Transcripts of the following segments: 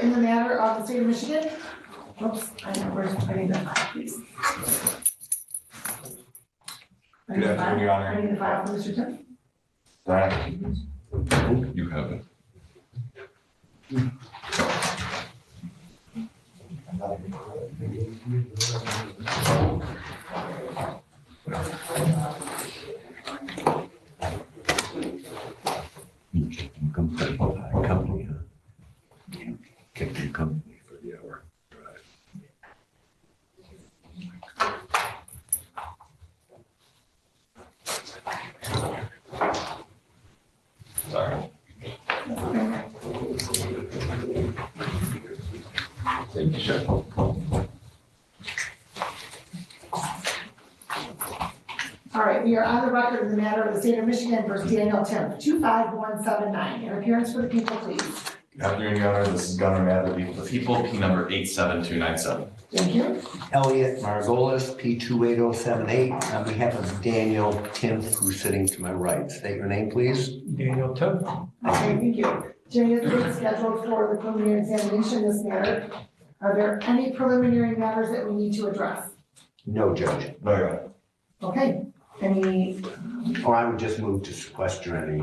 In the matter of the state of Michigan. Oops, I need the file, please. Good afternoon, Your Honor. I need the file for Mr. Tim. Sorry. You have it. Company, Kick the company for the hour drive. Sorry. Thank you, Sheriff. All right, we are on the record in the matter of the state of Michigan versus Daniel Tim, 25179. An appearance for the people, please. Good afternoon, Your Honor. This is Gunnar Mather, the people, P number 87297. Thank you. Elliot Margolis, P28078, on behalf of Daniel Tim, who's sitting to my right. State your name, please. Daniel Tim. Okay, thank you. Jimmy is being scheduled for the preliminary examination in this matter. Are there any preliminary matters that we need to address? No, Judge. No, Your Honor. Okay, any, Or I would just move to sequester any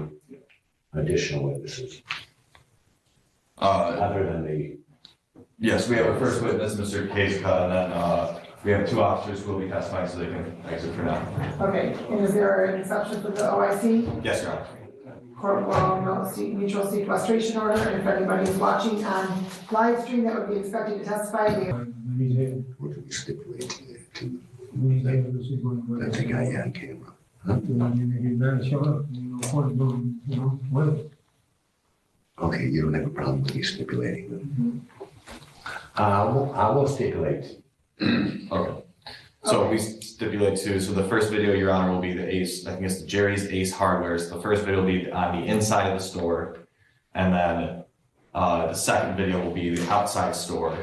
additional witnesses other than the. Yes, we have our first witness, Mr. Kazeca, and then we have two officers who will be testifying so they can exit for now. okay, and is there an exception for the OIC? Yes, Your Honor. Court will note mutual sequestration order, and if anybody is watching on live stream that would be expected to testify, they What do we stipulate to that the guy on camera? Okay, you don't have a problem with me stipulating them. I will stipulate. Okay. So we stipulate two. So the first video, Your Honor, will be the Ace, I think it's the Jerry's Ace Hardware's. The first video will be on the inside of the store. And then the second video will be the outside store.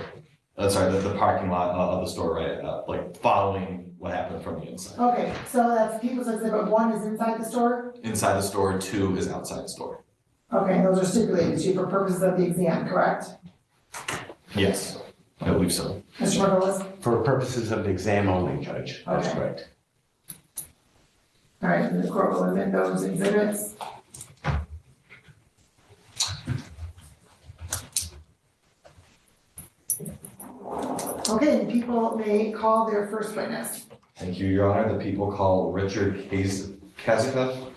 The parking lot of the store, right? Like following what happened from the inside. okay, so that's People's Exhibit 1 is inside the store? Inside the store, 2 is outside the store. Okay, those are stipulated to for purposes of the exam, correct? Yes, I believe so. Mr. Margolis? For purposes of the exam only, Judge. That's Okay. correct. All right, and the court will admit those exhibits. Okay, the people may call their first witness. Thank you, Your Honor. The people call Richard Kazeca.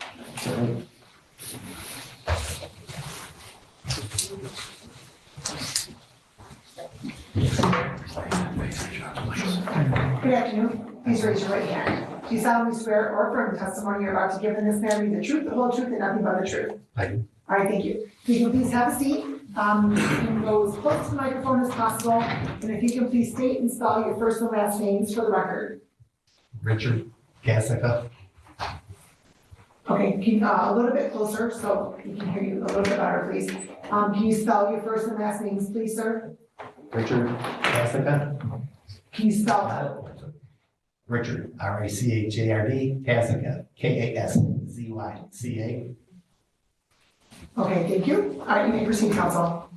Good afternoon. Please raise your right hand. Do you solemnly swear or affirm the testimony you're about to give in this matter be the truth, the whole truth, and nothing but the truth? I do. All right, thank you. If you can please have a seat. You can go as close to the microphone as possible. And if you can please state and spell your first and last names for the record. Richard Kazeca. Okay, can, a little bit closer so we can hear you a little bit better, please. Can you spell your first and last names, please, sir? Richard Kazeca. Can you spell that? Richard, R-A-C-H-A-R-D, Kazeca, K-A-S-Z-Y-C-A. Okay, thank you. All right, you may proceed, counsel.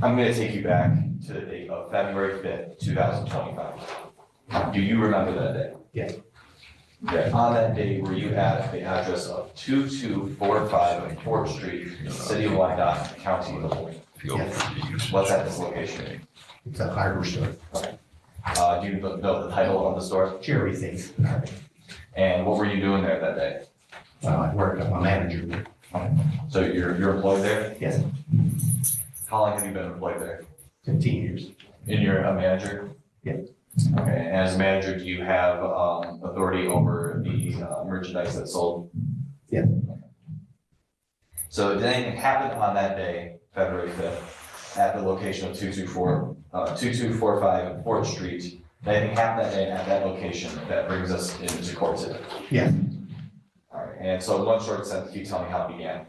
I'm going to take you back to the date of February 5th, 2025. Do you remember that day? Yes. Okay, on that day, were you at the address of 2245 4th Street, City of Wyandotte, County of Illinois? Yes. What's at this location? It's a hardware store. Do you know the title of the store? Jerry's Ace. And what were you doing there that day? I work, I'm a manager. So you're employed there? Yes, How long have you been employed there? 15 years. And you're a manager? Yeah. Okay, and as a manager, do you have authority over the merchandise that's sold? Yeah. So did anything happen on that day, February 5th, at the location of 2245 4th Street? Did anything happen that day at that location that brings us into court today? Yeah. All right, and so in one short sentence, can you tell me how it began?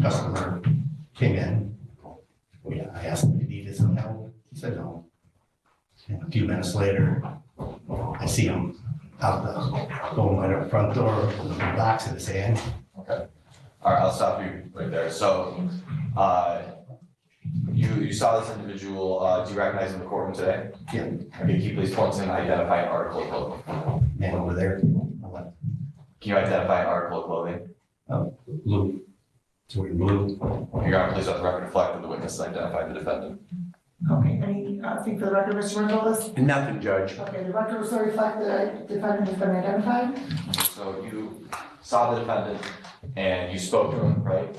Customer came in. Yeah, I asked him if he needed some help. He said no. And a few minutes later, I see him out going by the front door with a box in his hand. Okay. All right, I'll stop you right there. So You saw this individual, do you recognize him in the courtroom today? Yeah. Okay, can you please point to him and identify an article of clothing? Man over there, Can you identify an article of clothing? blue, it's wearing blue. Your Honor, please let the record reflect that the witness identified the defendant. Okay, anything for the record, Mr. Gonzalez? Nothing, Judge. Okay, the record will still reflect the defendant has been identified? So you saw the defendant and you spoke to him, right?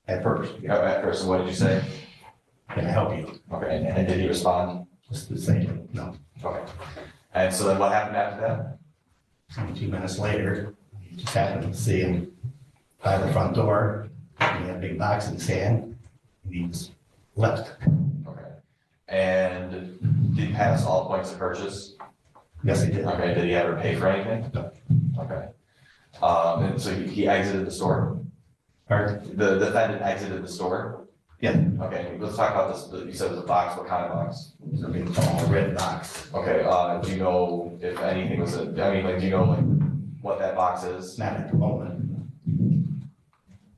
At first, At first, and what did you say? can I help you? Okay, and did he respond? Just the same, no. Okay. And so then what happened after that? 2 minutes later, just happened to see him by the front door. He had a big box in his hand, and he just left. Okay. And did he pass all points of purchase? Yes, he did. Okay, did he ever pay for anything? No. Okay. And so he exited the store? Pardon? The defendant exited the store? Yeah. Okay, let's talk about this, you said it was a box, what kind of box? It was a big tall red box. Okay, do you know if anything was, do you know like what that box is? Not at the moment.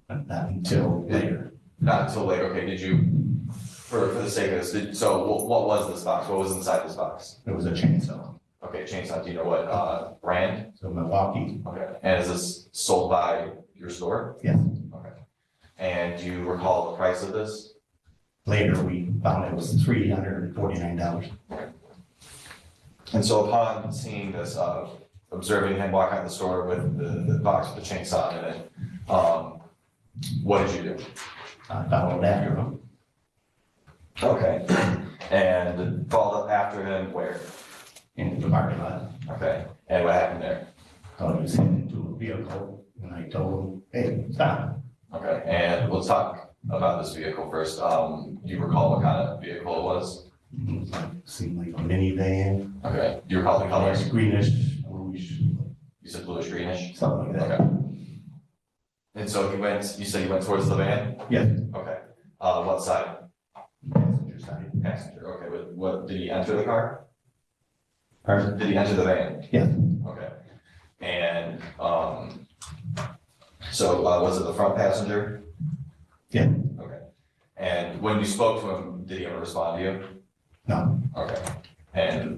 But not until later. Not until later, okay, did you, for the sake of this, so what was this box, what was inside this box? It was a chainsaw. Okay, chainsaw, do you know what, brand? So Milwaukee, Okay, and is this sold by your store? yes. Okay. And do you recall the price of this? Later, we found it was $349. And so upon seeing this, observing him walk out the store with the box with the chainsaw in it, what did you do? I followed after him. Okay. And followed after him where? Into the parking lot. Okay. And what happened there? Thought he was heading into a vehicle, and I told him, hey, stop. Okay. And let's talk about this vehicle first. Do you recall what kind of vehicle it was? Seemed like a minivan. Okay. Do you recall the colors? Greenish, bluish, You said bluish greenish? something like that. Okay. And so you said he went towards the van? Yes. Okay. What side? Passenger side. Passenger. Okay. What, did he enter the car? Pardon? Did he enter the van? Yes. Okay. And, so, was it the front passenger? Yeah. Okay. And when you spoke to him, did he ever respond to you? No. Okay. And,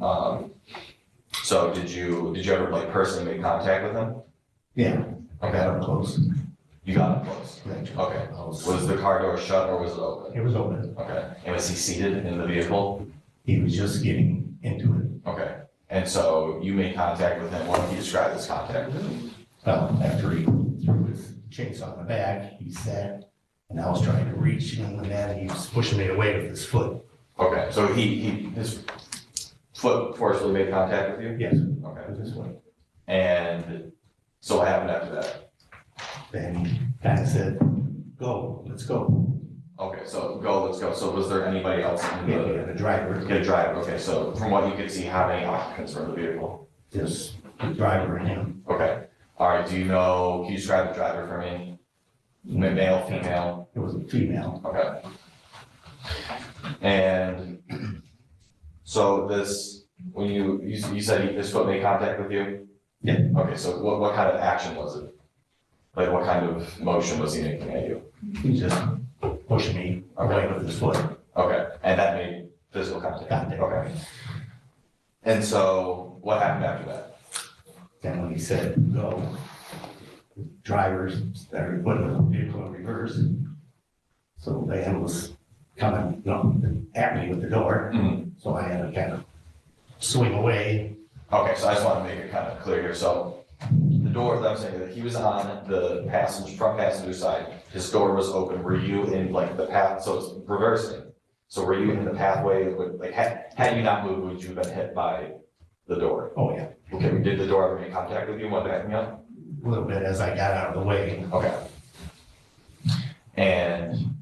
so did you ever like personally make contact with him? Yeah. I Okay. got up close. You got him close? Okay. Was the car door shut or was it open? It was open. Okay. And was he seated in the vehicle? He was just getting into it. Okay. And so you made contact with him. What did he describe this contact? Well, after he threw his chainsaw in the back, he sat, and I was trying to reach him, and then he was pushing me away with his foot. Okay. So his foot forcefully made contact with you? Yes. Okay. With his foot. And so what happened after that? Then he kind of said, go, let's go. Okay, so go, let's go. So was there anybody else in Yeah, we the, had a driver, get a driver? Okay, so from what you could see, how many occupants were in the vehicle? just the driver and him. Okay, all right, can you describe the driver for me? Male, female? It was a female. Okay. And so this, when you said his foot made contact with you? Yeah. Okay, so what kind of action was it? Like what kind of motion was he making at you? He was just pushing me away with his foot. Okay, and that made physical contact? Contact. Okay. And so what happened after that? Then when he said, go, the drivers started putting the vehicle in reverse. So the van was coming, at me with the door. Mhm. So I had to kind of swing away. Okay, so I just want to make it kind of clear here. So the door, that I'm saying, that he was on the front passenger side, his door was open. Were you in like the path, so it's reversing? So were you in the pathway, like had you not moved, would you have been hit by the door? Oh, yeah, Okay, did the door ever make contact with you, went backing up? a little bit as I got out of the way. Okay. And,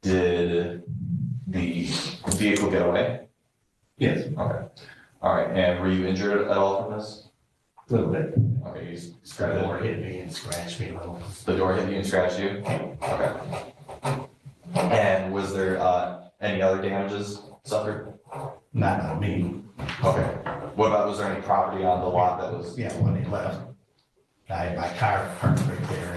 did the vehicle get away? Yes, Okay. All right, and were you injured at all from this? a little bit. Okay, you The scratched door hit me and scratched me a little. the door hit you and scratched you? Okay. And was there, any other damages suffered? Not on me. Okay. What about, was there any property on the lot that was? Yeah, when they left, I had my car parked right there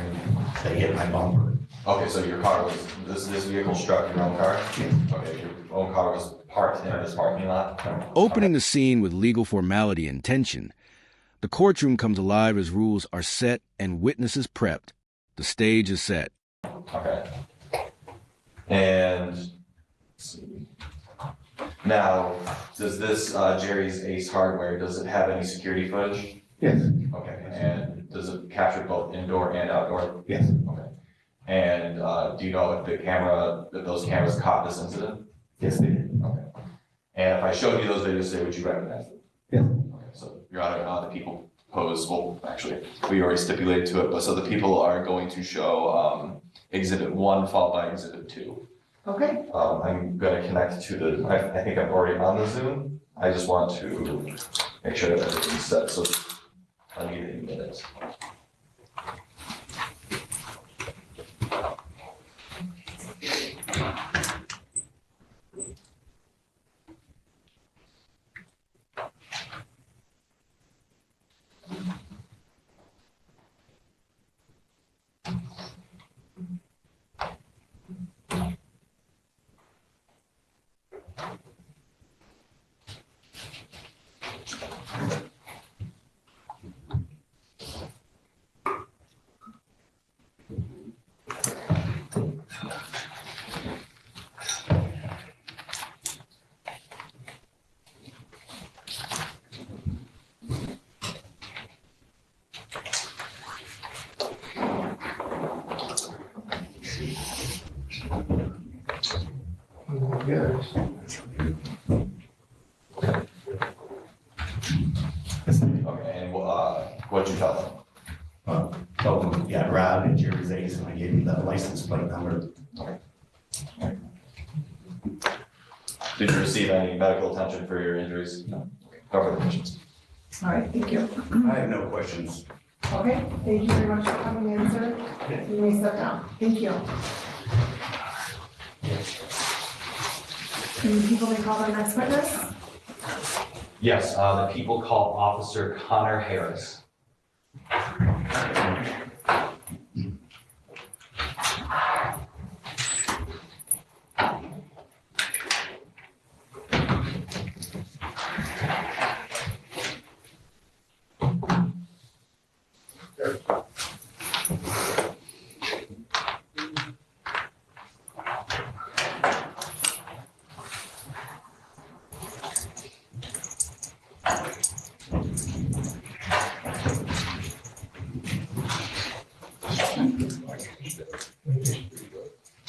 They hit my bumper. Okay, so your car was, this vehicle struck your own car? Yeah. Okay, your own car was parked in this parking lot? Opening the scene with legal formality and tension, the courtroom comes alive as rules are set and witnesses prepped. The stage is set. Okay. And, let's see. Now, does this Jerry's Ace Hardware, does it have any security footage? Yes. Okay, and does it capture both indoor and outdoor? Yes. Okay. And do you know if if those cameras caught this incident? Yes, they did. Okay. And if I showed you those videos today, would you recognize them? Yes. Okay, so Your Honor, the people pose, well, actually, we already stipulated to it, but so the people are going to show Exhibit 1 followed by Exhibit 2. Okay, I'm gonna connect to the, I think I'm already on the Zoom. I just want to make sure that everything's set, so I need a minute. Okay, and what'd you tell them? Told them, yeah, robbed at Jerry's Ace, and I gave him the license plate number. Did you receive any medical attention for your injuries? No. Cover the patients. all right, thank you. I have no questions. Okay, thank you very much for coming in, sir. You may step down. Thank you. And people may call their next witness. Yes, the people call Officer Connor Harris.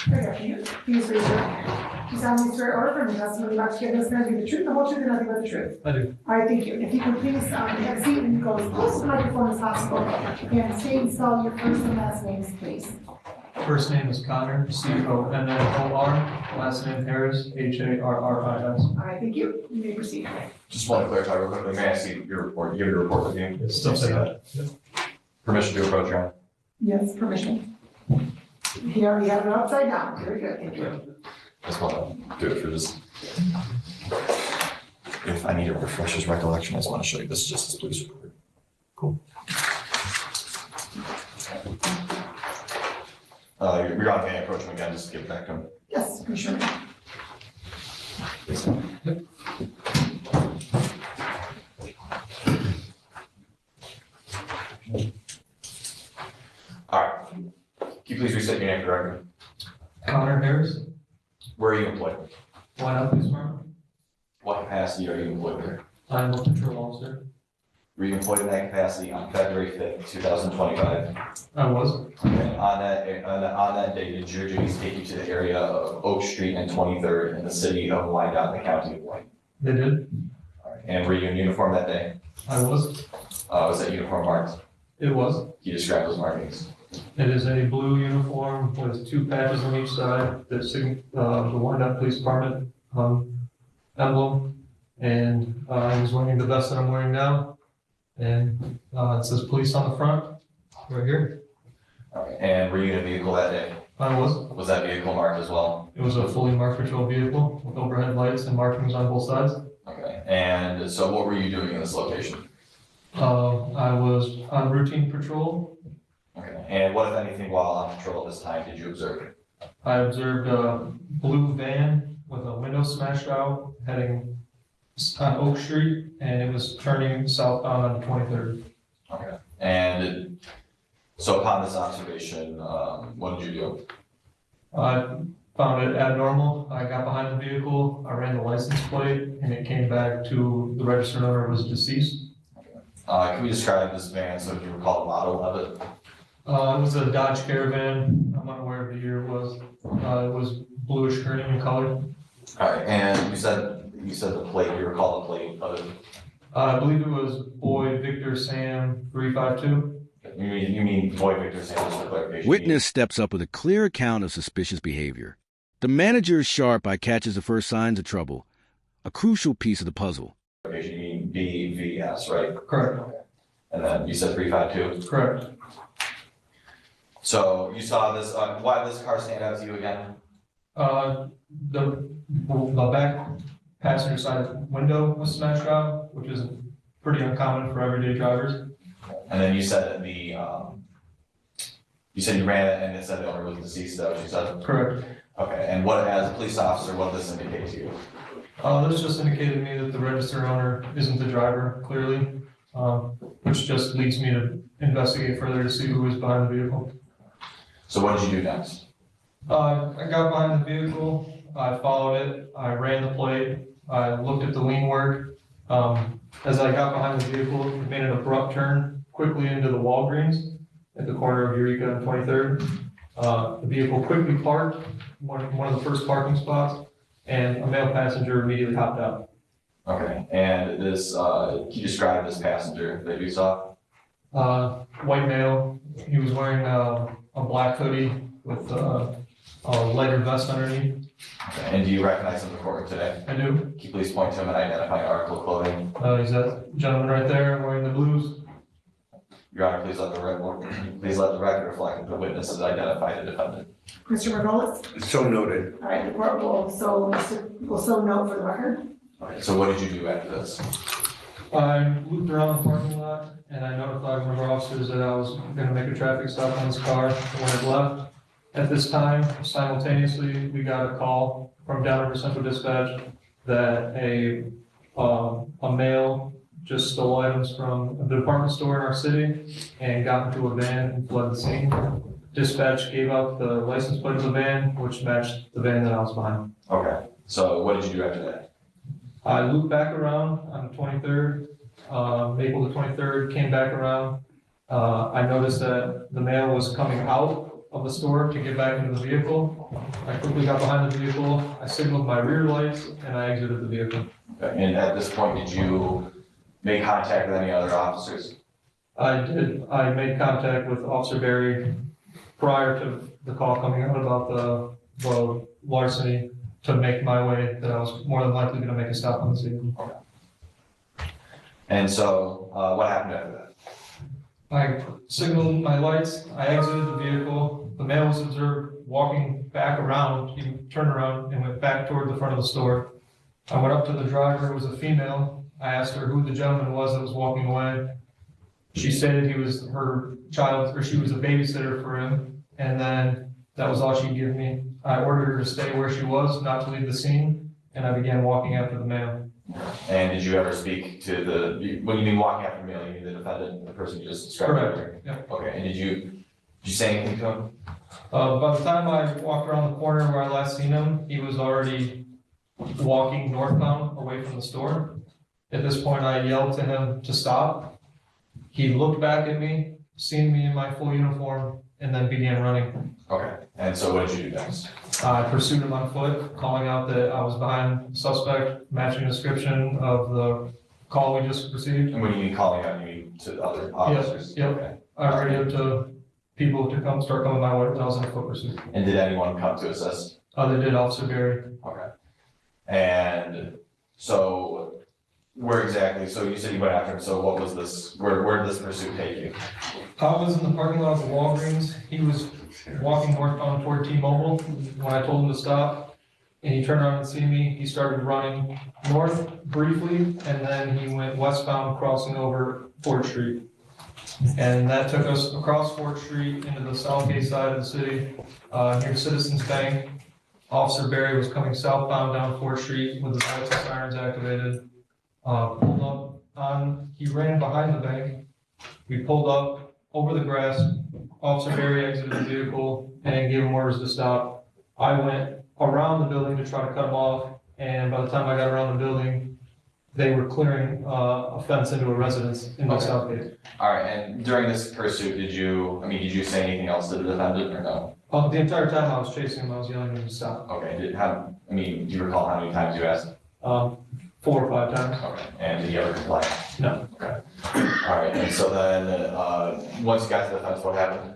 Right after you. Please raise your hand. You solemnly swear or affirm the testimony about to give this man the truth, the whole truth, and nothing but the truth. I do. All right, thank you. If you could please have a seat and go as close to the microphone as possible, and state and spell your first and last names, please. First name is Connor, C-O-N-N-O-R. Last name Harris, H-A-R-R-I-S. All right, thank you. You may proceed. Just want to clarify real quickly, may I see your report? You have your report with you? Still say that. Permission to approach, Your Honor? Yes, permission. He already had it upside down. Very good, thank you. Just want to do it for just. If I need to refresh his recollection, I just want to show you this is just his police report. Cool. Your Honor, can I approach him again, just to give it back to him? Yes, for sure. All right. Can you please restate your name for the record? Connor Harris, Where are you employed? White House Police Department. What capacity are you employed there? I'm a patrol officer. Were you employed in that capacity on February 5th, 2025? I was. And on that day, did your duties take you to the area of Oak Street and 23rd in the city of Wyandotte, in the county of Wayne? They did. All right. And were you in uniform that day? I was. Was that uniform marked? It was. Can you describe those markings? It is a blue uniform with two patches on each side that the Wyandotte Police Department emblem. And I was wearing the vest that I'm wearing now. And it says police on the front, right here. All right. And were you in a vehicle that day? I was. Was that vehicle marked as well? It was a fully marked patrol vehicle with overhead lights and markings on both sides. Okay. And so what were you doing in this location? I was on routine patrol Okay, and what, if anything, while on patrol at this time, did you observe? I observed a blue van with a window smashed out heading on Oak Street, and it was turning southbound on 23rd. Okay, and so upon this observation, what did you do? I found it abnormal. I got behind the vehicle, I ran the license plate, and it came back to the registered owner was deceased. Can we describe this van, so if you recall the model of it? It was a Dodge Caravan. I'm unaware of the year it was. It was bluish green in color. All right, and you said the plate, you recall the plate of it? I believe it was Boy Victor Sam 352. You mean Boy Victor Sam, just for clarification? Witness steps up with a clear account of suspicious behavior. The manager's sharp eye catches the first signs of trouble, a crucial piece of the puzzle. You mean BVS, right? Correct. And then you said 352? Correct. So you saw this, why did this car stand out to you again? The back passenger side window was smashed out, which is pretty uncommon for everyday drivers. And then you said that you said you ran it and it said the owner was deceased, is that what you said? Correct. Okay, and what, as a police officer, what does this indicate to you? This just indicated to me that the registered owner isn't the driver, clearly, which just leads me to investigate further to see who was behind the vehicle. So what did you do next? I got behind the vehicle, I followed it, I ran the plate, I looked at the lean work. As I got behind the vehicle, it made an abrupt turn quickly into the Walgreens at the corner of Eureka and 23rd. The vehicle quickly parked, one of the first parking spots, and a male passenger immediately hopped out. Okay, and this, can you describe this passenger that you saw? White male, he was wearing a black hoodie with a lighter vest underneath. Okay, and do you recognize him in the courtroom today? I do. Can you please point to him and identify article of clothing? He's that gentleman right there wearing the blues. Your Honor, please let the record reflect that the witness has identified the defendant. Mr. Margolis? So noted. All right, the court will so note for the record. Okay, so what did you do after this? I looped around the parking lot and I notified one of our officers that I was going to make a traffic stop on this car when it left. At this time, simultaneously, we got a call from Downriver Central Dispatch that a male just stole items from the department store in our city and got into a van and fled the scene. Dispatch gave out the license plate of the van, which matched the van that I was behind. Okay, so what did you do after that? I looped back around on the 23rd, Maple the 23rd, came back around. I noticed that the male was coming out of the store to get back into the vehicle. I quickly got behind the vehicle, I signaled my rear lights, and I exited the vehicle. Okay, and at this point, did you make contact with any other officers? I did. I made contact with Officer Berry prior to the call coming out about the larceny to make my way that I was more than likely going to make a stop on this vehicle. And so, what happened after that? I signaled my lights, I exited the vehicle, the male was observed walking back around, he turned around and went back toward the front of the store. I went up to the driver, it was a female, I asked her who the gentleman was that was walking away. She stated he was her child, or she was a babysitter for him, and then that was all she'd give me. I ordered her to stay where she was, not to leave the scene, and I began walking after the male. And did you ever speak to when you mean walking after the male, you mean the defendant, the person you just described? Correct, yeah. Okay, and did you say anything to him? By the time I walked around the corner where I last seen him, he was already walking northbound away from the store. At this point, I yelled to him to stop. He looked back at me, seen me in my full uniform, and then began running. Okay, and so what did you do next? I pursued him on foot, calling out that I was behind the suspect, matching description of the call we just received. And when you mean calling out, you mean to other officers? Yep. Okay. I radioed to people to start coming my way when I was in a foot pursuit. And did anyone come to assist? They did, Officer Berry. Okay. And so where exactly, so you said you went after him, so what was this, where did this pursuit take you? I was in the parking lot of the Walgreens. He was walking northbound toward T-Mobile when I told him to stop. And he turned around and see me. He started running north briefly, and then he went westbound, crossing over 4th Street. And that took us across 4th Street into the Southgate side of the city, near Citizens Bank. Officer Barry was coming southbound down 4th Street with his lights and sirens activated. Pulled up on, he ran behind the bank. We pulled up over the grass. Officer Barry exited the vehicle and gave him orders to stop. I went around the building to try to cut him off, and by the time I got around the building, they were clearing a fence into a residence in the Southgate. All right, and during this pursuit, did you say anything else to the defendant or no? The entire time I was chasing him, I was yelling at him to stop. Okay, do you recall how many times you asked? 4 or 5 times. Okay, and did he ever comply? No. Okay. All right, and so then, once you got to the fence, what happened?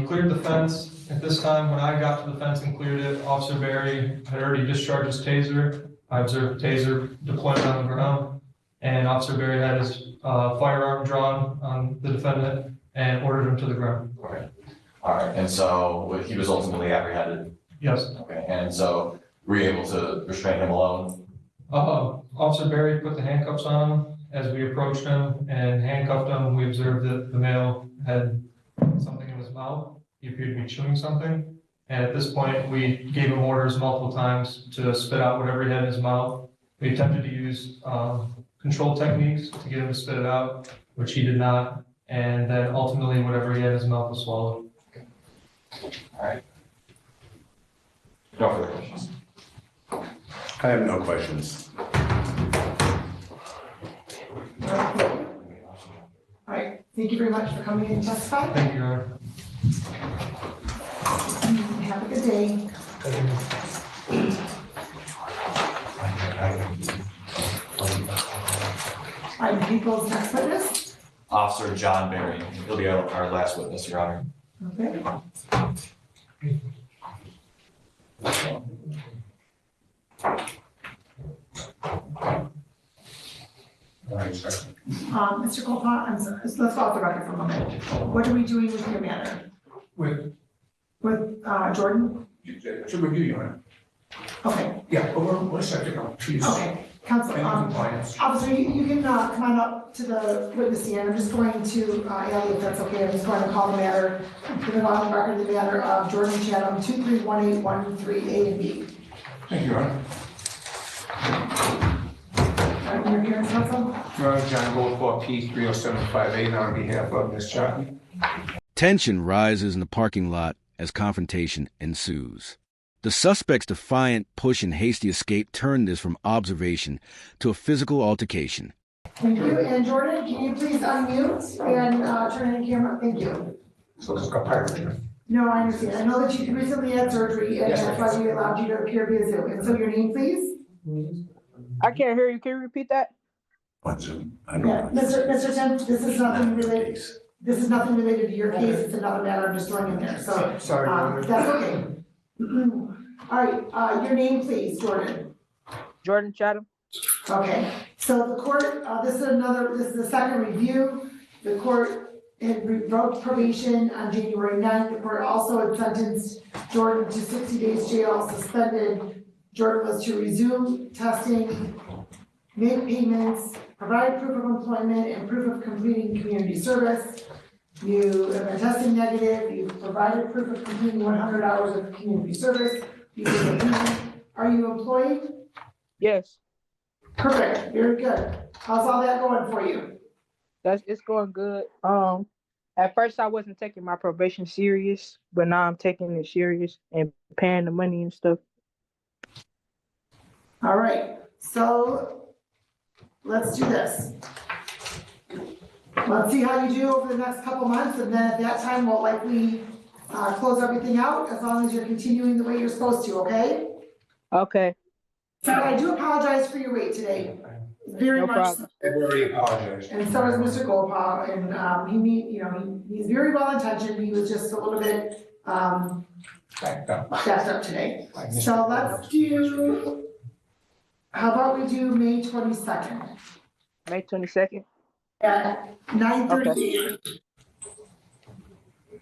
He cleared the fence. At this time, when I got to the fence and cleared it, Officer Barry had already discharged his taser. I observed the taser deployment on the ground, and Officer Barry had his firearm drawn on the defendant and ordered him to the ground. Okay. All right, and so he was ultimately apprehended. Yes. Okay, and so were you able to restrain him alone? Officer Barry put the handcuffs on him as we approached him and handcuffed him. We observed that the male had something in his mouth. He appeared to be chewing something. And at this point, we gave him orders multiple times to spit out whatever he had in his mouth. We attempted to use control techniques to get him to spit it out, which he did not. And then ultimately, whatever he had in his mouth was swallowed. All right. No further questions. I have no questions. All right, thank you very much for coming in to testify. Thank you, Your Honor. Have a good day. All right, people's next witness. Officer John Barry, he'll be our last witness, Your Honor. Okay. Mr. Colpont, I'm sorry, let's go off the record for a moment. What are we doing with your matter? With, Jordan? to review, Your Honor. Okay, Yeah, but we're subject on fees okay. Counsel, and compliance. officer, you can, come on up to the witness stand. I'm just going to, Ellie, if that's okay, I'm just going to call the matter, put it on the record, the matter of Jordan Chatham, 231813A and B. Thank you, Your Honor. Your appearance, counsel? Your Honor, John Goldfarb, P 30758, on behalf of Ms. Chapman. Tension rises in the parking lot as confrontation ensues. The suspect's defiant push and hasty escape turned this from observation to a physical altercation. Thank you. And Jordan, can you please unmute and turn on your camera? Thank you. So this is a pirate. No, I understand. I know that you recently had surgery, and Yes, that's I why we allowed you to appear via Zoom. And so your name, please? I can't hear you. Can you repeat that? What's it? I Yeah, don't. Mr. Tim, this is nothing related. This is nothing related to your case. It's another matter I'm just throwing in there. So Sorry, Your Honor. that's okay. All right, your name, please, Jordan. Jordan Chatham. Okay, so the court, this is the second review. The court had revoked probation on January 9th. The court also had sentenced Jordan to 60 days jail, suspended. Jordan was to resume testing, make payments, provide proof of employment and proof of completing community service. You have been testing negative, you've provided proof of completing 100 hours of community service. Are you employed? Yes, Perfect, very good. How's all that going for you? it's going good. At first I wasn't taking my probation serious, but now I'm taking it serious and paying the money and stuff. All right, so let's do this. Let's see how you do over the next couple months, and then at that time, we'll likely close everything out as long as you're continuing the way you're supposed to, okay? Okay, So I do apologize for your wait today, very No much. problem. I very apologize. And so is Mr. Goldpaw, and he's very well intentioned, he was just a little bit Backed up. backed up today. I missed So it. let's do, how about we do May 22nd May 22nd. at 9:30?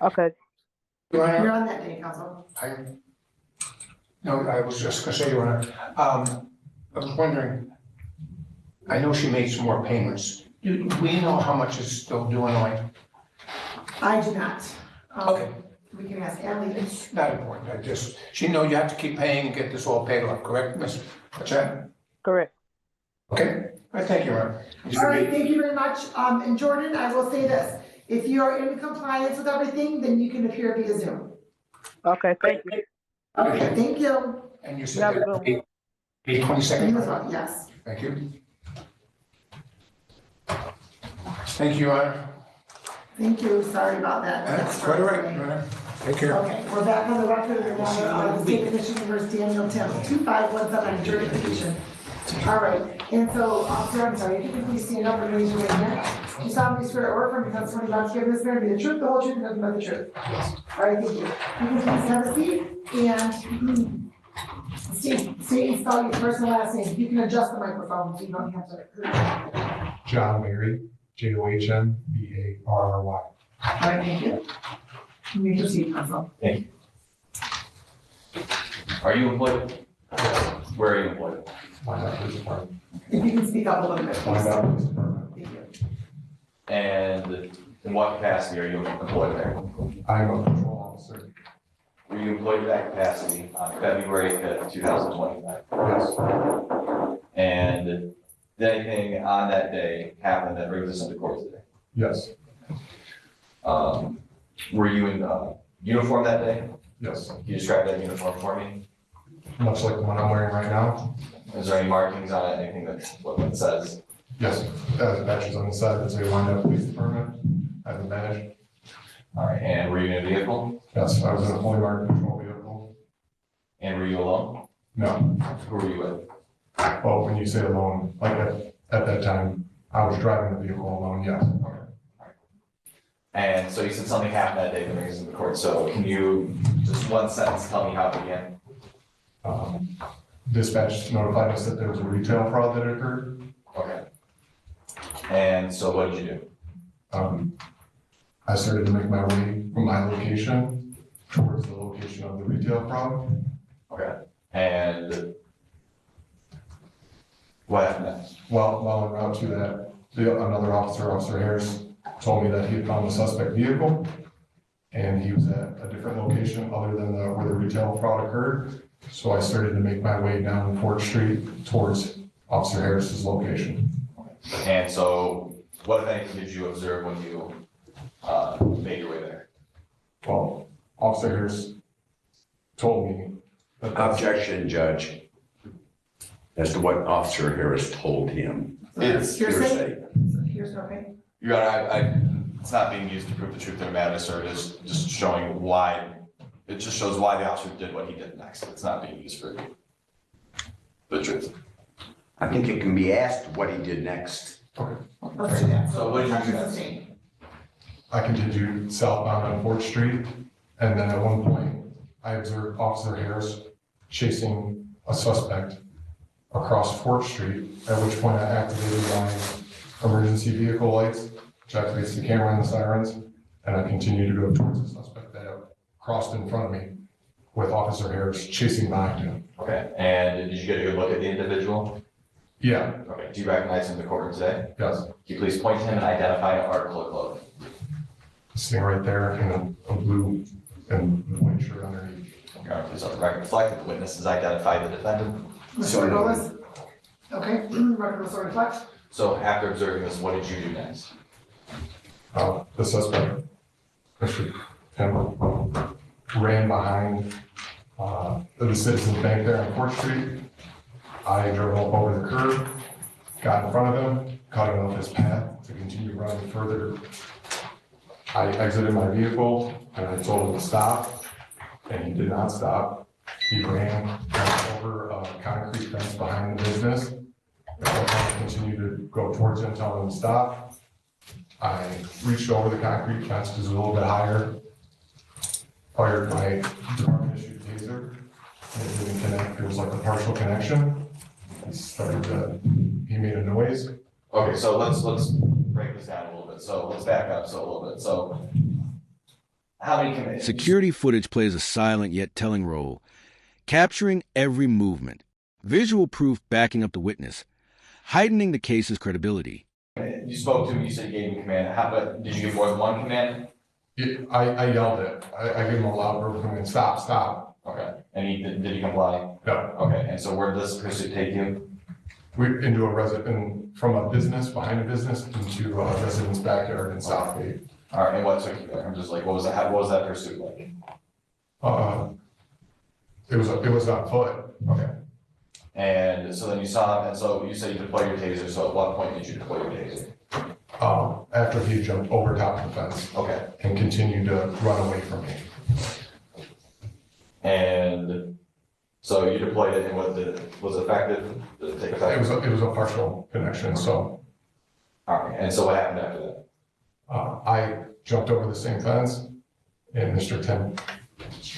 Okay, Your Honor, You're on that day, counsel. I was just gonna say, Your Honor, I was wondering, I know she made some more payments. Do we know how much is still due in Illinois? I do not. Okay. We can ask Ellie. It's not important, you know you have to keep paying and get this all paid off, correct, Ms. Chan? Correct. Okay, I thank you, Ron. All right, thank you very much. And Jordan, I will say this, if you are in compliance with everything, then you can appear via Zoom. Okay, thank you. Okay, thank you. And you You have a said good that one. 8/22nd? You as well, yes. Thank you. Thank you, Your Honor. Thank you, sorry about that. That's quite all right, Your Honor. Take care. Okay, we're back on the record, we're now on the state commissioner versus Daniel Tim, 2517 jurisdiction. All right, and so, officer, I'm sorry, if you can please stand up and raise your right hand. Do you solemnly swear or affirm to testimony about to give this matter to be the truth, the whole truth, and nothing but the truth? Yes. All right, thank you. You can please have a seat and state and spell your first and last name. You can adjust the microphone so you don't have to. John Barry, JOHNBARRY. All right, thank you. You may proceed, counsel. Thank you. Are you employed? Where are you employed? Wyandotte Police Department. If you can speak up a little bit, please. Wyandotte Police Department. Thank you. And in what capacity are you employed there? I'm a patrol officer. Were you employed in that capacity on February 5th, 2025? Yes. And did anything on that day happen that brings us into court today? Yes. Were you in uniform that day? Yes. Can you describe that uniform for me? Much like the one I'm wearing right now. Is there any markings on it, anything that's what it says? Yes. Badges on the side that say Wyandotte Police Department. I have a badge. All right, and were you in a vehicle? Yes, I was in a fully marked patrol vehicle. And were you alone? No. Who were you with? Well, when you say alone, like at that time, I was driving the vehicle alone, yes. And so you said something happened that day that brings us into court. So can you, just one sentence, tell me how it began? Dispatch notified us that there was a retail fraud that occurred. Okay. And so what did you do? I started to make my way from my location towards the location of the retail fraud. Okay. And what happened next? While en route to that, another officer, Officer Harris, told me that he had found the suspect vehicle and he was at a different location other than where the retail fraud occurred. So I started to make my way down 4th Street towards Officer Harris's location. And so what, if anything, did you observe when you made your way there? Well, Officer Harris told me that Objection, Judge. As to what Officer Harris told him. It's hearsay. Hearsay. Your Honor, it's not being used to prove the truth of the matter, sir. It is just showing why, it just shows why the officer did what he did next. It's not being used for the truth. I think it can be asked what he did next. Let's do that. So what did you do next? Sustained. I continued southbound on 4th Street, and then at one point, I observed Officer Harris chasing a suspect across 4th Street, at which point I activated my emergency vehicle lights, which activates the camera and the sirens, and I continued to go towards the suspect that crossed in front of me with Officer Harris chasing behind him. Okay, and did you get a good look at the individual? Yeah, Okay, do you recognize him in the courtroom today? yes, Can you please point to him and identify an article of clothing? sitting right there in a blue and white shirt underneath. Your Honor, please let the record reflect that the witness has identified the defendant. Mr. Nicholas? Okay, record will so reflect. So after observing this, what did you do next? The suspect, Mr. Tim, ran behind the Citizens Bank there on 4th Street. I drove up over the curb, got in front of him, cut him off his path to continue running further. I exited my vehicle and I told him to stop, and he did not stop. He ran over a concrete fence behind the business. I continued to go towards him, telling him to stop. I reached over the concrete fence, because it was a little bit higher, fired my department issued taser, and it didn't connect. There was like a partial connection. He made a noise. Okay, so let's break this down a little bit. So let's back up a little bit. So how many committees? Security footage plays a silent yet telling role, capturing every movement, visual proof backing up the witness, heightening the case's credibility. You spoke to him, you said you gave him command, but did you give more than one command? I yelled it. I gave him a loud verbal command, stop, stop. Okay, and did he comply? No, Okay, and so where did this pursuit take you? we into a resident, from a business, behind a business, into a resident's backyard in Southgate. All right, and what took you there? I'm just like, what was that pursuit like? It was on foot. Okay. And so then you saw him, and so you said you deployed your taser, so at what point did you deploy your taser? After he jumped over top of the fence Okay, and continued to run away from me. and so you deployed it, and was it effective? Did it take effect? It was a partial connection, so All right, and so what happened after that? I jumped over the same fence and Mr. Tim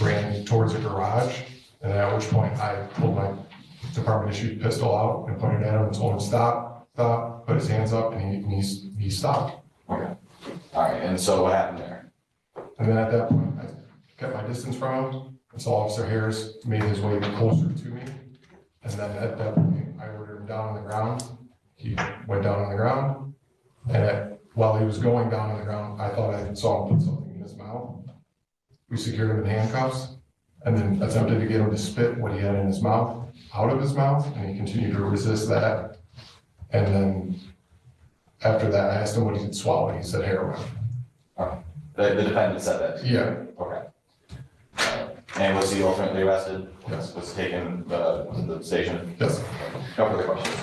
ran towards the garage, and at which point I pulled my department issued pistol out and pointed at him and told him stop, stop, put his hands up, and he stopped. Okay, all right, and so what happened there? And then at that point, I kept my distance from him until Officer Harris made his way closer to me. And then at that point, I ordered him down on the ground. He went down on the ground, and while he was going down on the ground, I thought I saw him put something in his mouth. We secured him in handcuffs and then attempted to get him to spit what he had in his mouth out of his mouth, and he continued to resist that. And then after that, I asked him what he had swallowed. He said heroin. The defendant said that? Yeah. Okay. And was he ultimately arrested? Yes. Was taken to the station? Yes. No further questions?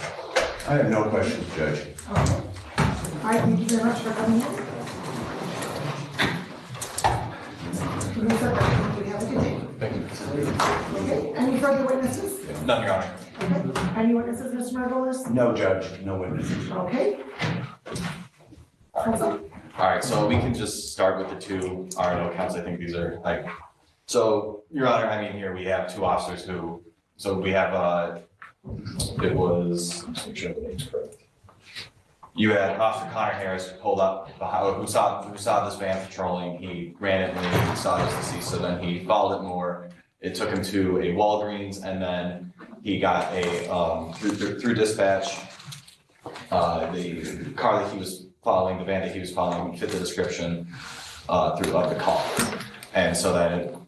I have no questions, Judge. All right, thank you very much for coming in. Have a good day. Thank you. Okay, any further witnesses? None, Your Honor. Okay, any witnesses, Mr. Margolis? No, Judge, no witnesses. Okay. Counsel? All right, so we can just start with the two R&O counts. I think these are like, so, Your Honor, I mean, here we have two officers who, so we have, it was, let's make sure the name's correct. You had Officer Connor Harris pulled up, who saw this van patrolling. He ran it and he saw this deceased, so then he followed it more. It took him to a Walgreens, and then he got a, through dispatch, the car that he was following, the van that he was following fit the description of the call. And so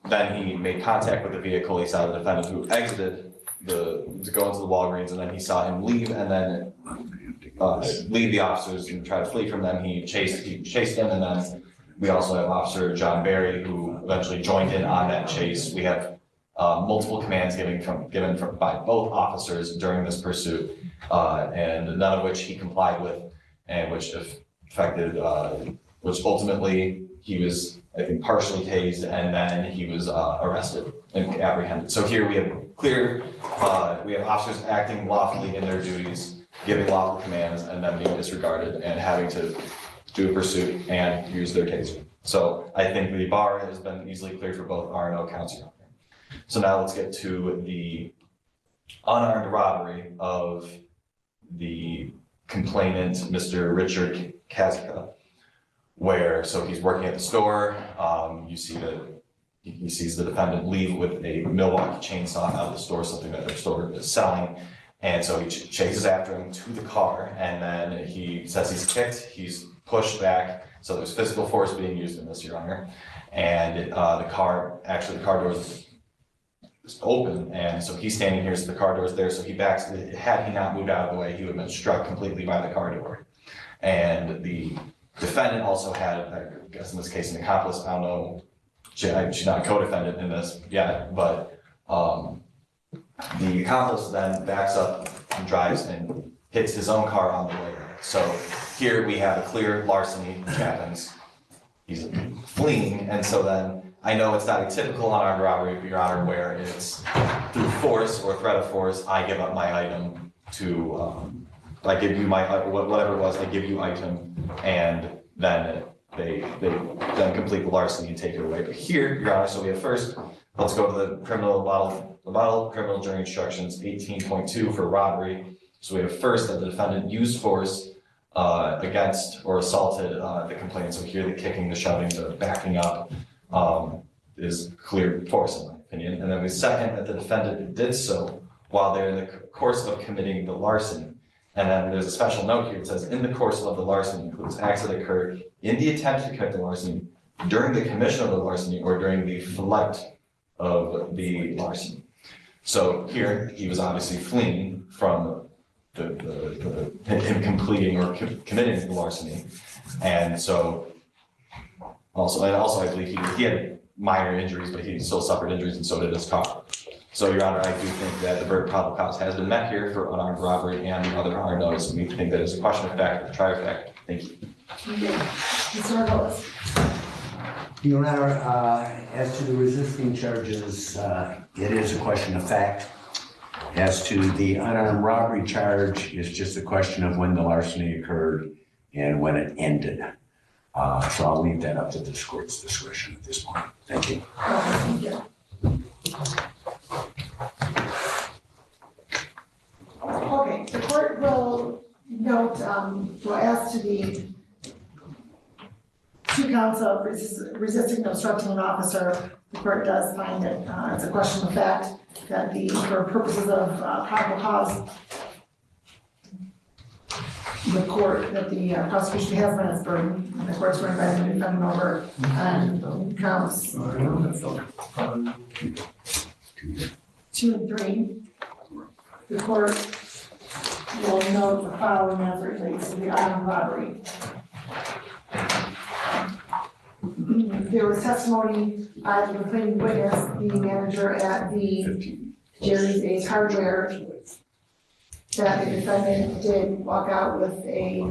then he made contact with the vehicle. He saw the defendant who exited to go into the Walgreens, and then he saw him leave and then leave the officers and try to flee from them. He chased him, and then we also have Officer John Barry, who eventually joined in on that chase. We have multiple commands given by both officers during this pursuit, and none of which he complied with, and which affected, which ultimately he was, I think, partially tased, and then he was arrested and apprehended. So here we have we have officers acting lawfully in their duties, giving lawful commands, and then being disregarded and having to do a pursuit and use their taser. So I think the bar has been easily cleared for both R&O counts here. So now let's get to the unarmed robbery of the complainant, Mr. Richard Kazika, where, so he's working at the store. You see that he sees the defendant leave with a Milwaukee chainsaw out of the store, something that their store is selling. And so he chases after him to the car, and then he says he's kicked, he's pushed back. So there's physical force being used in this, Your Honor. And the car door is open, and so he's standing here, so the car door is there, so he backs. Had he not moved out of the way, he would have been struck completely by the car door. And the defendant also had, I guess in this case, an accomplice. I don't know, she's not a co-defendant in this yet, but the accomplice then backs up and drives and hits his own car on the way. So here we have a clear larceny which happens. He's fleeing, and so then I know it's not a typical unarmed robbery, Your Honor, where it's through force or threat of force, I give up my item to, I give you my, whatever it was, I give you item, and then they then complete the larceny and take it away. But here, Your Honor, so we have first, let's go to the model criminal jury instructions 18.2 for robbery. So we have first that the defendant used force against or assaulted the complainant. So here the kicking, the shoving, the backing up is clear force in my opinion. And then we second that the defendant did so while they're in the course of committing the larceny. And then there's a special note here. It says, in the course of the larceny includes acts that occur in the attempt to commit the larceny, during the commission of the larceny, or during the flight of the larceny. So here, he was obviously fleeing from him completing or committing the larceny. And so also I believe he had minor injuries, but he still suffered injuries, and so did his car. So, Your Honor, I do think that the burden of probable cause has been met here for unarmed robbery and the other armed notice, and we think that is a question of fact, a trier of fact. Thank you. Mr. Margolis. Your Honor, as to the resisting charges, it is a question of fact. As to the unarmed robbery charge, it's just a question of when the larceny occurred and when it ended. So I'll leave that up to this court's discretion at this point. Thank you. Thank you. Okay, the court will note, will ask to the two counts of resisting or obstructing an officer. The court does find that it's a question of fact that for purposes of probable cause, the prosecution has met its burden, and the court's going to invite the defendant over on counts 2 and 3. The court will note the following as it relates to the armed robbery. There was testimony by the complaining witness, the manager at the Jerry's Ace Hardware, that the defendant did walk out with a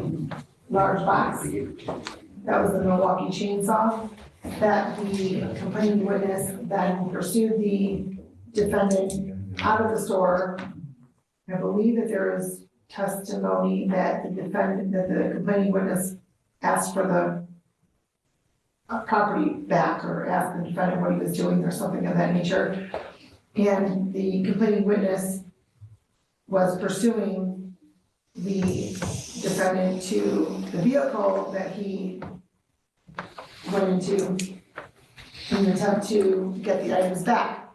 large box. That was the Milwaukee chainsaw. That the complaining witness then pursued the defendant out of the store. I believe that there is testimony that the complaining witness asked for the property back, or asked the defendant what he was doing or something of that nature. And the complaining witness was pursuing the defendant to the vehicle that he went into in an attempt to get the items back.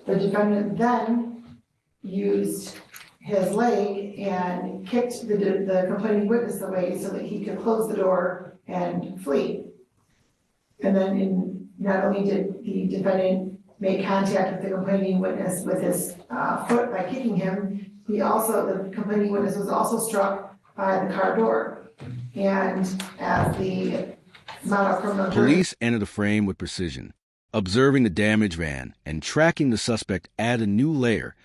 The defendant then used his leg and kicked the complaining witness away so that he could close the door and flee. And then not only did the defendant make contact with the complaining witness with his foot by kicking him, the complaining witness was also struck by the car door. And as the model criminal jury, Police enter the frame with precision, observing the damaged van and tracking the suspect add a new layer,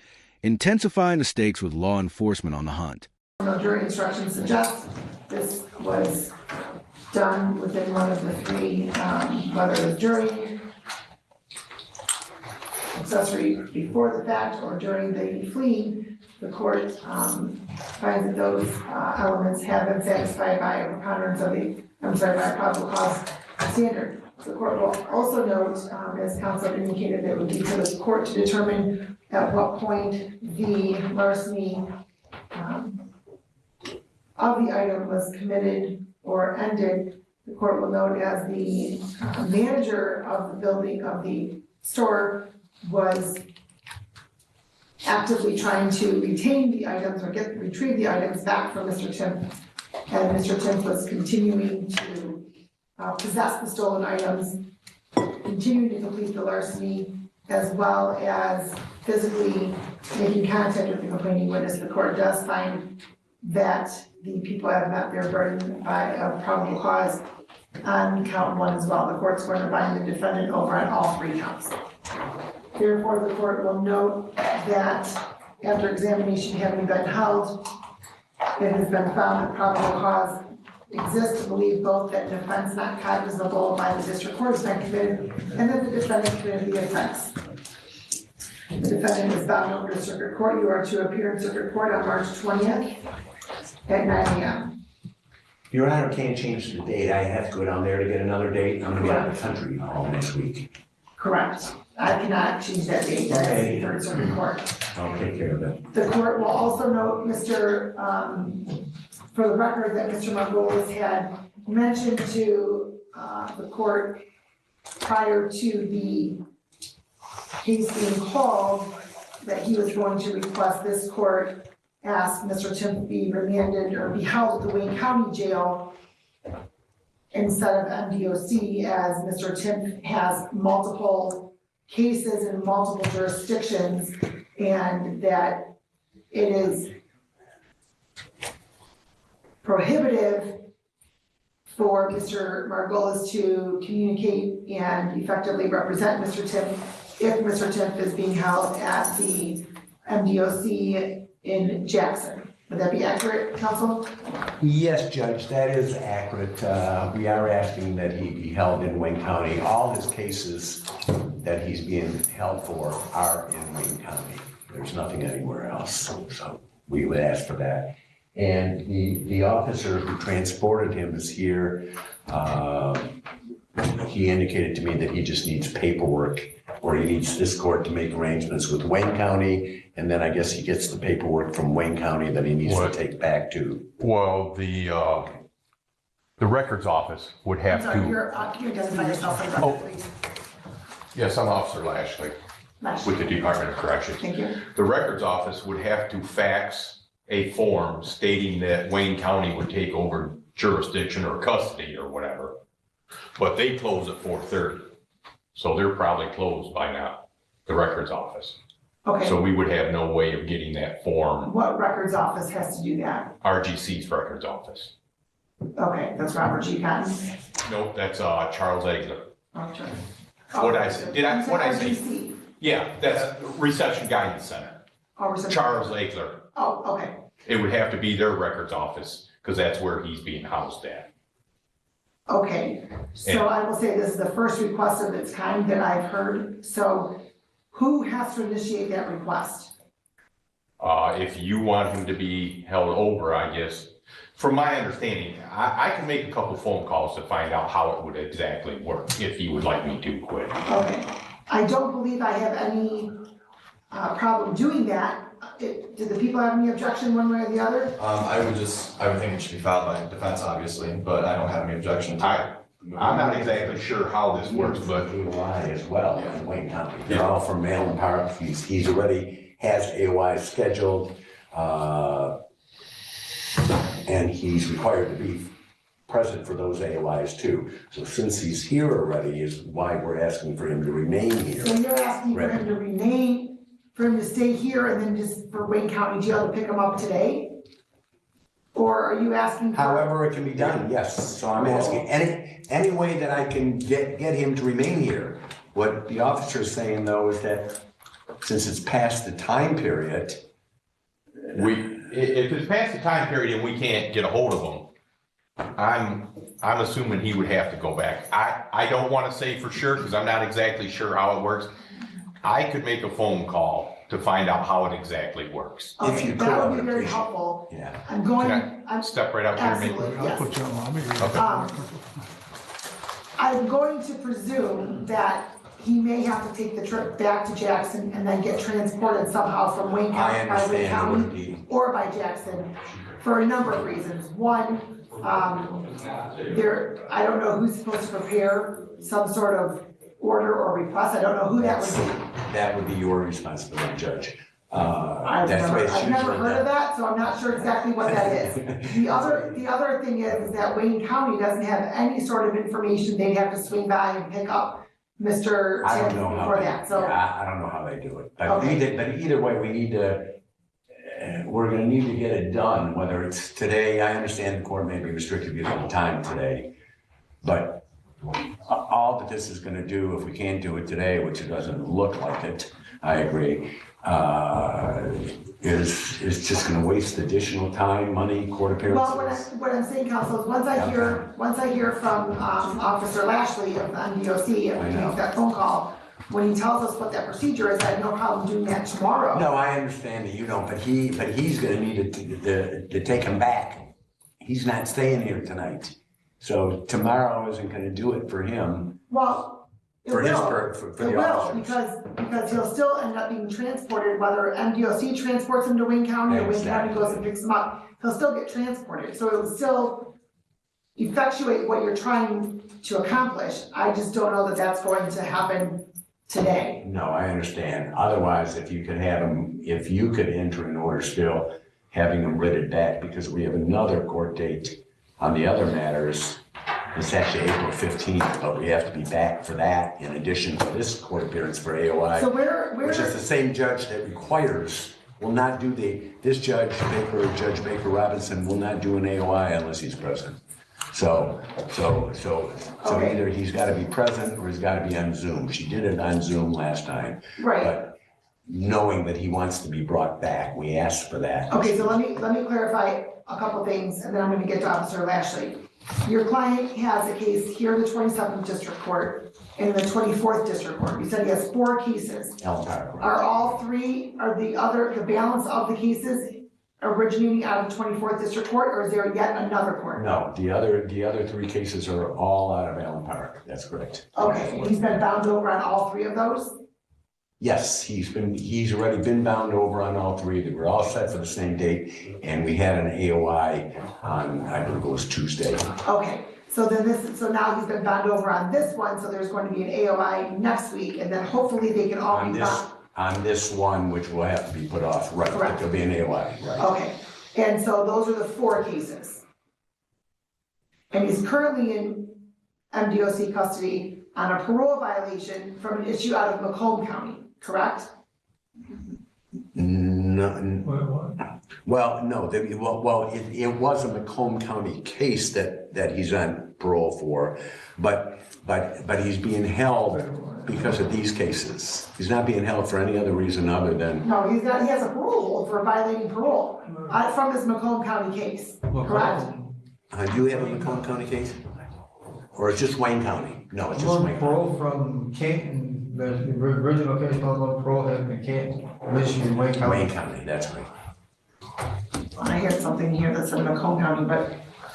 intensifying the stakes with law enforcement on the hunt. criminal jury instructions suggest this was done within one of the three, whether it was jury, accessory before the fact, or during the flee. The court finds that those elements have been satisfied by a preponderance of by a probable cause standard. The court will also note, as counsel indicated, that it would be to the court to determine at what point the larceny of the item was committed or ended. The court will note, as the manager of the building of the store was actively trying to retain the items or retrieve the items back from Mr. Tim, and Mr. Tim was continuing to possess the stolen items, continuing to complete the larceny, as well as physically making contact with the complaining witness. The court does find that the people have met their burden by a probable cause on count 1 as well. The court's going to bind the defendant over on all 3 counts. Therefore, the court will note that after examination having been held, it has been found that probable cause exists to believe both that an offense not cognizable by the district court has been committed and that the defendant committed the offense. The defendant is bound over to circuit court. You are to appear in circuit court on March 20th at 9 a.m. Your Honor, can't change the date. I have to go down there to get another date. I'm gonna be out of the country all next week. Correct. I cannot change that date. That is the third circuit court. I'll take care of it. The court will also note, for the record, that Mr. Margolis had mentioned to the court prior to the case being called that he was going to request this court ask Mr. Tim to be remanded or be held at the Wayne County Jail instead of MDOC, as Mr. Tim has multiple cases in multiple jurisdictions, and that it is prohibitive for Mr. Margolis to communicate and effectively represent Mr. Tim if Mr. Tim is being held at the MDOC in Jackson. Would that be accurate, counsel? Yes, Judge, that is accurate. We are asking that he be held in Wayne County. All his cases that he's being held for are in Wayne County. There's nothing anywhere else, so we would ask for that. And the officer who transported him is here. He indicated to me that he just needs paperwork, or he needs this court to make arrangements with Wayne County, and then I guess he gets the paperwork from Wayne County that he needs to take back to. Well, the records office would have I'm sorry, to. can you identify yourself for the record, please? Yes, I'm Officer Lashley with the Department of Corrections. Thank you. The records office would have to fax a form stating that Wayne County would take over jurisdiction or custody or whatever. But they close at 4:30, so they're probably closed by now, the records office. Okay, So we would have no way of getting that form, what records office has to do that? RGC's records office. Okay, that's Robert G. Cotton. Nope, that's Charles Egler. Oh, sure. What'd I say? What'd I say? RGC. Yeah, that's Reception Guidance Center, Oh, reception. Charles Egler. Oh, okay. It would have to be their records office, because that's where he's being housed at. Okay, so I will say this is the first request of its kind that I've heard. So who has to initiate that request? If you want him to be held over, I guess, from my understanding, I can make a couple phone calls to find out how it would exactly work, if you would like me to quit. Okay, I don't believe I have any problem doing that. Did the people have any objection one way or the other? I would think it should be filed by defense, obviously, but I don't have any objection to it. I'm not exactly sure how this works, but AOI as well in Wayne County. They're all from Malin Park. He's already has AOI scheduled, and he's required to be present for those AOIs too. So since he's here already is why we're asking for him to remain here. So you're asking for him to remain, for him to stay here and then just for Wayne County Jail to pick him up today? Or are you asking for? However it can be done, yes. So I'm asking any way that I can get him to remain here. What the officer is saying though is that since it's past the time period. if it's past the time period and we can't get a hold of him, I'm assuming he would have to go back. I don't want to say for sure, because I'm not exactly sure how it works. I could make a phone call to find out how it exactly works. If Okay, you could, that I would would be very appreciate it. helpful. Yeah. I'm going, Can I'm. Step right up here, Absolutely, maybe. yes. Okay. I'm going to presume that he may have to take the trip back to Jackson and then get transported somehow from Wayne I County, by Wayne understand it would County, be. or by Jackson, for a number of reasons. One, I don't know who's supposed to prepare some sort of order or request. I don't know who that would be. That would be your responsibility, Judge. That's the way it's I've never usually heard done. of that, so I'm not sure exactly what that is. The other thing is that Wayne County doesn't have any sort of information. They'd have to swing by and pick up Mr. I don't Tim know how before they, that, so. I don't know how they do it. But Okay. either way, we need to, we're gonna need to get it done, whether it's today. I understand the court may be restricted because of time today. But all that this is gonna do, if we can't do it today, which it doesn't look like it, I agree, is just gonna waste additional time, money, court appearances. Well, what I'm saying, counsel, is once I hear from Officer Lashley of MDOC, I and know. makes that phone call, when he tells us what that procedure is, I have no problem doing that tomorrow. No, I understand that you don't, but he's gonna need to take him back. He's not staying here tonight. So tomorrow isn't gonna do it for him, Well, it for his, will. for It the will, officers. because he'll still end up being transported, whether MDOC transports him to Wayne County or Wayne County goes and picks him up, he'll still get transported, so it will still effectuate what you're trying to accomplish. I just don't know that that's going to happen today. No, I understand. Otherwise, if you could enter an order still, having him writted back because we have another court date on the other matters. It's actually April 15th, but we have to be back for that in addition to this court appearance for AOI. So where, Which is the same judge that requires, will not do this Judge Baker Robinson will not do an AOI unless he's present. So Okay. either he's gotta be present or he's gotta be on Zoom. She did it on Zoom last time. Right. But knowing that he wants to be brought back, we asked for that. Okay, so let me clarify a couple things, and then I'm gonna get to Officer Lashley. Your client has a case here in the 27th District Court and the 24th District Court. You said he has 4 cases. Ellen Park, right. Are all 3, the balance of the cases originating out of the 24th District Court, or is there yet another court? No, the other 3 cases are all out of Allen Park. That's correct. Okay, he's been bound over on all 3 of those? Yes, he's already been bound over on all 3. They were all set for the same date, and we had an AOI on, I believe it was Tuesday. Okay, so now he's been bound over on this one, so there's going to be an AOI next week, and then hopefully they can all be bound. On this one, which will have to be put off, right, but Correct. there'll be an AOI, right. Okay, and so those are the 4 cases. And he's currently in MDOC custody on a parole violation from an issue out of Macomb County, correct? No, well, no, it was a Macomb County case that he's on parole for, but he's being held because of these cases. He's not being held for any other reason other than, No, he has a parole for violating parole from this Macomb County case, correct? do you have a Macomb County case? Or it's just Wayne County? No, it's just On Wayne County. parole from Canton, the original case on parole has been Canton, Michigan, Wayne County. Wayne County, that's right. I heard something here that said Macomb County, but,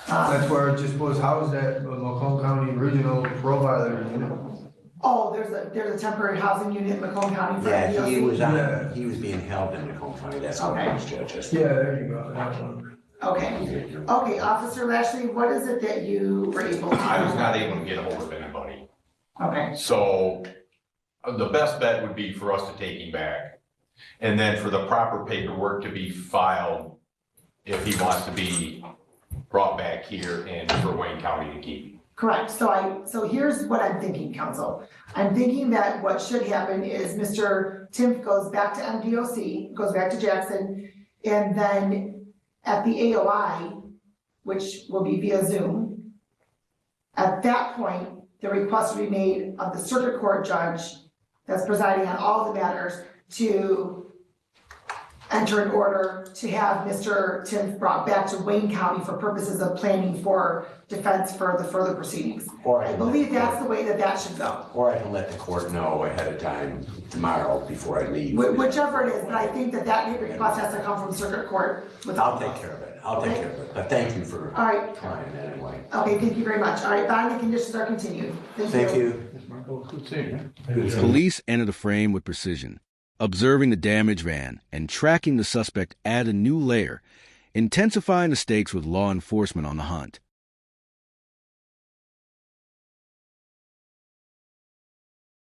That's where it just was housed at, Macomb County Regional Parole Violators Unit. oh, there's a temporary housing unit in Macomb County for Yeah, MDOC? he was being held in Macomb County, that's what Okay. it was, Judge. Yeah, there you go, that one. Okay, Officer Lashley, what is it that you were able to do? I was not able to get a hold of anybody. Okay, So the best bet would be for us to take him back. And then for the proper paperwork to be filed if he wants to be brought back here and for Wayne County to keep. correct. So here's what I'm thinking, counsel. I'm thinking that what should happen is Mr. Timpf goes back to MDOC, goes back to Jackson, and then at the AOI, which will be via Zoom, at that point, the request will be made of the circuit court judge that's presiding on all the matters to enter an order to have Mr. Timpf brought back to Wayne County for purposes of planning for defense for the further proceedings. I believe that's the way that should go. Or I can let the court know ahead of time tomorrow before I leave. Whichever it is, but I think that request has to come from circuit court without. I'll take care of it, but thank you for All right, trying anyway. okay, thank you very much. All right, binding conditions are continued. Thank you. Police enter the frame with precision, observing the damaged van and tracking the suspect add a new layer, intensifying the stakes with law enforcement on the hunt.